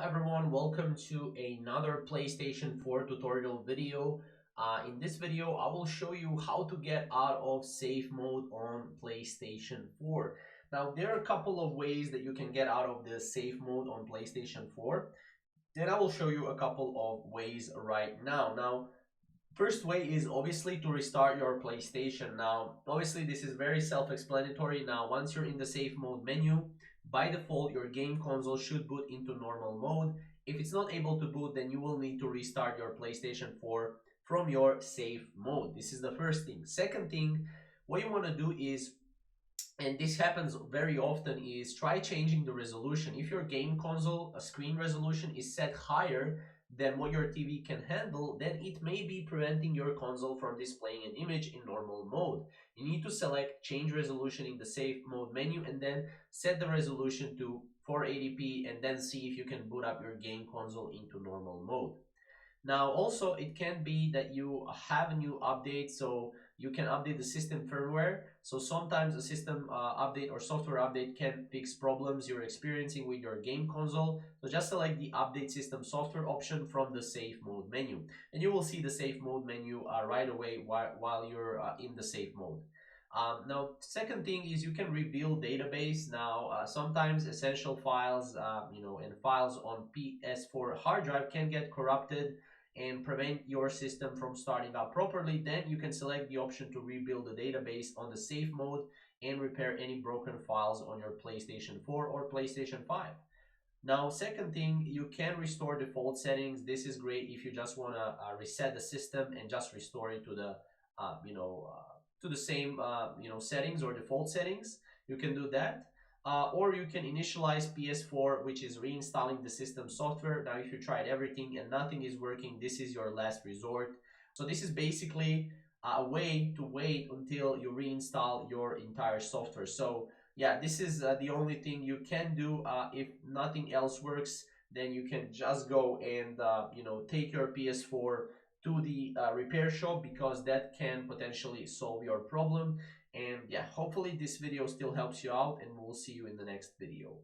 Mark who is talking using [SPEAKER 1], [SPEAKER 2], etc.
[SPEAKER 1] everyone, welcome to another PlayStation 4 tutorial video. In this video, I will show you how to get out of safe mode on PlayStation 4. Now, there are a couple of ways that you can get out of the safe mode on PlayStation 4. Then I will show you a couple of ways right now. First way is obviously to restart your PlayStation. Now, obviously this is very self-explanatory. Now, once you're in the safe mode menu, by default, your game console should boot into normal mode. If it's not able to boot, then you will need to restart your PlayStation 4 from your safe mode. This is the first thing. Second thing, what you want to do is, and this happens very often, is try changing the resolution. If your game console screen resolution is set higher than what your TV can handle, then it may be preventing your console from displaying an image in normal mode. You need to select change resolution in the safe mode menu and then set the resolution to 480p and then see if you can boot up your game console into normal mode. Now, also, it can be that you have a new update, so you can update the system firmware. So sometimes a system update or software update can fix problems you're experiencing with your game console. So just select the update system software option from the safe mode menu. And you will see the safe mode menu right away while you're in the safe mode. Now, second thing is you can rebuild database. Now, sometimes essential files, and files on PS4 hard drive can get corrupted and prevent your system from starting up properly. Then you can select the option to rebuild the database on the safe mode and repair any broken files on your PlayStation 4 or PlayStation 5. Now, second thing, you can restore default settings. This is great if you just want to reset the system and just restore it to the, to the same, settings or default settings. You can do that. Or you can initialize PS4, which is reinstalling the system software. Now, if you tried everything and nothing is working, this is your last resort. So this is basically a way to wait until you reinstall your entire software. So yeah, this is the only thing you can do. If nothing else works, then you can just go and take your PS4 to the repair shop, because that can potentially solve your problem. And yeah, hopefully this video still helps you out, and we'll see you in the next video.